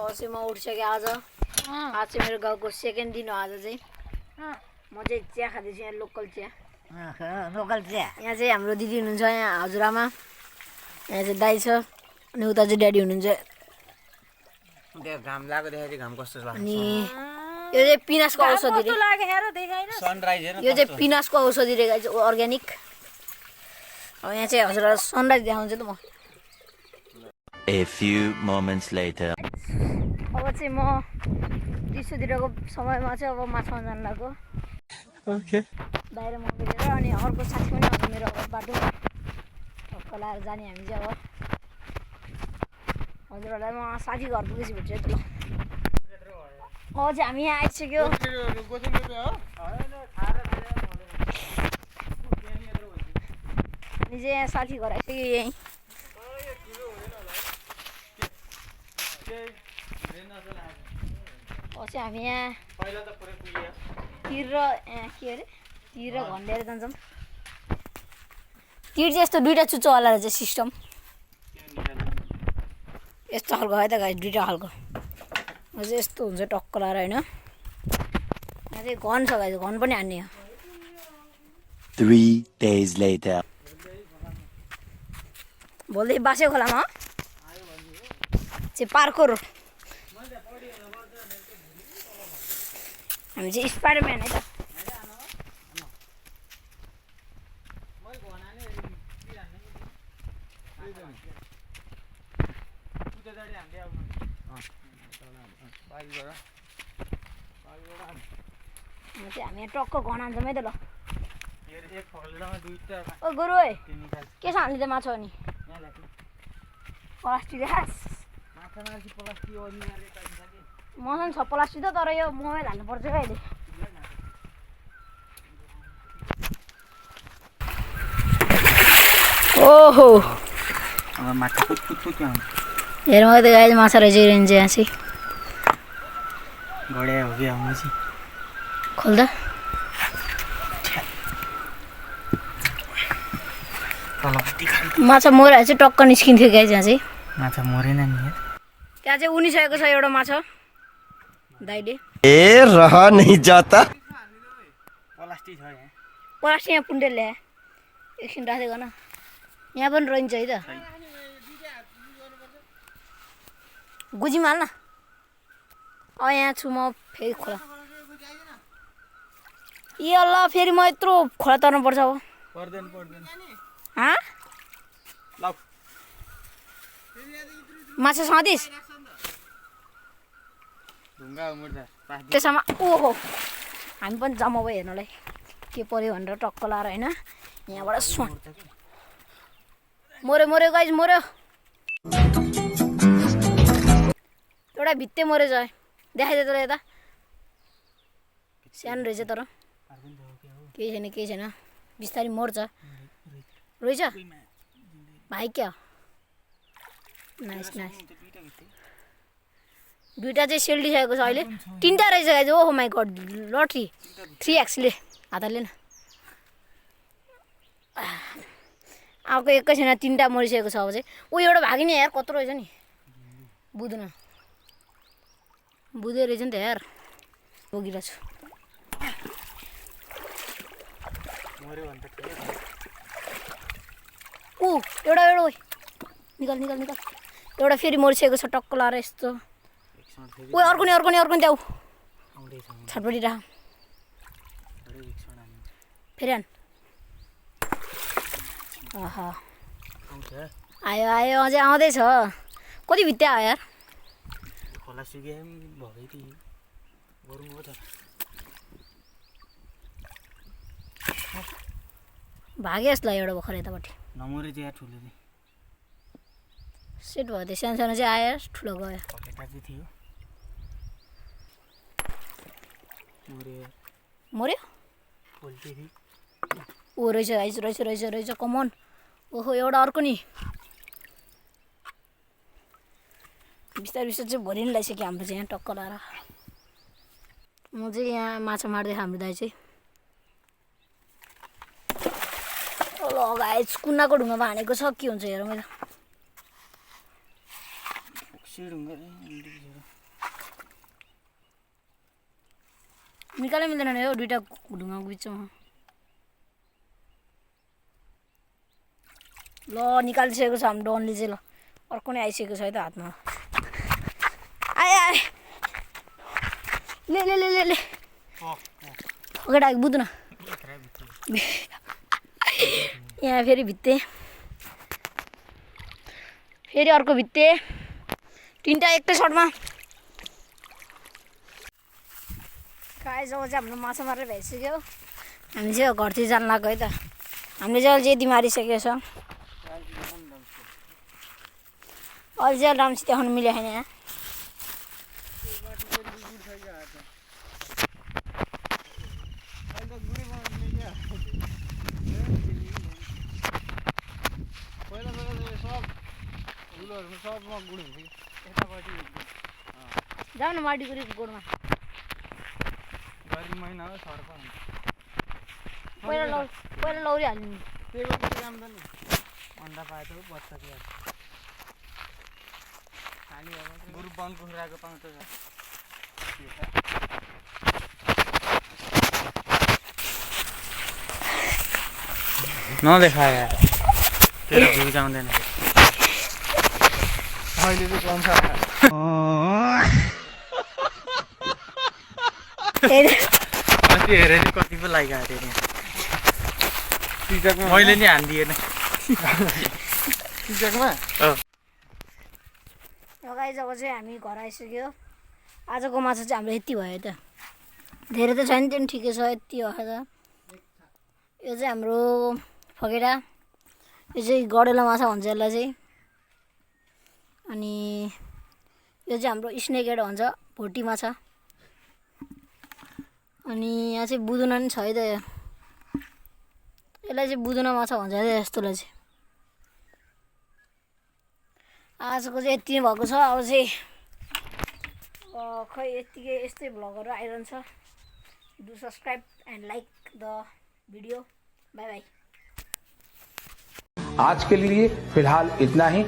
अवश्य म उठिसकेँ आज चाहिँ मेरो गाउँको सेकेन्ड दिन हो आज चाहिँ म चाहिँ चिया खाँदैछु यहाँ लोकल चिया यहाँ चाहिँ हाम्रो दिदी हुनुहुन्छ यहाँ हजुरआमा यहाँ चाहिँ दाइ छ अनि उता चाहिँ ड्याडी हुनुहुन्छ घाम लागेको देखेर घाम कस्तो लाग्छ अनि यो चाहिँ पिनासको औषधि सनराइज हेर्न यो चाहिँ पिनासको औषधि रे गाइस अर्ग्यानिक अब यहाँ चाहिँ हजुरलाई सनराइज देखाउँछु त म A few moments later. अब चाहिँ म दिउँसोतिरको समयमा चाहिँ अब माछा मार्न जानु लाग्यो बाहिर म भेटेर अनि अर्को साथी पनि आउँछ मेरो अब बाटो टक्क लाएर जाने हामी चाहिँ अब हजुरहरूलाई म साथी घर पुगेपछि भेट्छु है त ल अब चाहिँ हामी यहाँ आइसक्यो अनि चाहिँ यहाँ साथी घर आइसक्यो यहीँ पछि हामी यहाँ तिर र के अरे तिर र घन्डेर जान्छौँ तिर चाहिँ यस्तो दुईवटा चुच्चोवाला रहेछ सिस्टम यस्तो खालको है त गाई दुईवटा खालको चाहिँ यस्तो हुन्छ टक्क लाएर होइन यहाँ चाहिँ घन छ गाई घन पनि हान्ने हो 3 days later. भोलि बासे खोलामा चाहिँ पार्को रोड हामी चाहिँ स्पाइडरम्यान है त हामी टक्क घन हान्छौँ है त ल ओ गुरु है के छ हाल्ने त माछा हो नि प्लास्टिक मसँग छ प्लास्टिक त तर यो मोबाइल हाल्नुपर्छ क्या अहिले ओहो हेर मलाई त गाई माछा रहेछ यहाँ चाहिँ खोल्दा माछा मरेर चाहिँ टक्क निस्किन्थ्यो गाई त्यहाँ चाहिँ माछा मरेन नि त्यहाँ चाहिँ उनिसकेको छ एउटा माछा दाइले ए रहा नहीं जाता प्लास्टिक छ यहाँ प्लास्टिक यहाँ पुण्डेल ल्याए एकछिन राखेको न यहाँ पनि रहन्छ है त गुजीमा हाल्न यहाँ छु म फेरि खोला ए अल्ला फेरि म यत्रो खोला तर्नुपर्छ अब पर्दैन माछा सधैँ त्यसमा ओहो हामी पनि जम्मा भयो हेर्नलाई के पर्यो भनेर टक्क लाएर होइन यहाँबाट मऱ्यो गाइज मऱ्यो एउटा भित्ते मरेछ देखाइदियो तर यता सानो रहेछ तर केही छैन बिस्तारै मर्छ रहेछ भाइ क्या नाइस दुईवटा चाहिँ सेल्डिसकेको छ अहिले तिनवटा रहेछ गाइज ओहो माई गड लट्री 3x ले हातले न अर्को एकै छैन तिनवटा मरिसकेको छ अब चाहिँ ऊ एउटा भागी नि यार कत्रो रहेछ नि बुझ्दै रहेछ नि त यार बोकिरहेको छु ऊ एउटा निकाल एउटा फेरि मरिसकेको छ टक्क लाएर यस्तो ओ अर्को नि त्यहाँ छटपटी राख फेरि आन आयो अझै आउँदैछ कति भित्ते आयो यार खोला सुके भागे जसलाई एउटा भर्खर यतापट्टि नमरे चाहिँ ठुलो सेट भयो त्यो सानो चाहिँ आयो ठुलो गयो मर्यो ऊ रहेछ कमन ओहो एउटा अर्को नि बिस्तारै चाहिँ भरि नै लगाइसक्यो हाम्रो चाहिँ यहाँ टक्क लाएर म चाहिँ यहाँ माछा मार्दै हाम्रो दाइ चाहिँ लगाएँ कुनाको ढुङ्गामा हानेको छ के हुन्छ हेरौँ ढुङ्गा निकाल्नै मिल्दैन नि हो दुईवटा ढुङ्गाको बिचमा ल निकालिसकेको छ हाम्रो डनले चाहिँ ल अर्को नै आइसकेको छ है त हातमा आए आए ले ले ले ले ले केटा बुझ्नु न यहाँ फेरि भित्ते फेरि अर्को भित्ते तिनवटा एकै सर्टमा गाइस अब चाहिँ हाम्रो माछा मारेर भइसक्यो हामी चाहिँ घरतिर जानु लाग्यो है त हामीले चाहिँ अहिले यति मारिसकेको छ अहिले चाहिँ राम्रोसित देखाउनु मिलेको छैन यहाँ जाऊ न माडी गुरीको गोडमा पहिला लौरी हाल्नु अन्डा पाए त बच्चा कि खाली अब गुरु बन कुखुराको पाउँछ नदेखाए तेरो भ्यू जाउँदैन अहिले चाहिँ पाउँछ अस्ति हेरेर कति पो लागिरहेको थियो मैले नि हानिदिएन गाइस अब चाहिँ हामी घर आइसक्यो आजको माछा चाहिँ हाम्रो यति भयो त धेरै त छैन त्यो पनि ठिकै छ यति भयो त यो चाहिँ हाम्रो फगेरा यो चाहिँ गडेलो माछा भन्छ यसलाई चाहिँ अनि यो चाहिँ हाम्रो स्नेक हेड भन्छ भोटी माछा अनि यहाँ चाहिँ बुदुना नि छ है त यसलाई चाहिँ बुदुना माछा भन्छ यस्तोलाई चाहिँ आजको चाहिँ यति नै भएको छ अब चाहिँ खै यतिकै यस्तै भ्लगहरू आइरहन्छ do subscribe and like the video by by आज के लिए फिलहाल इतना ही।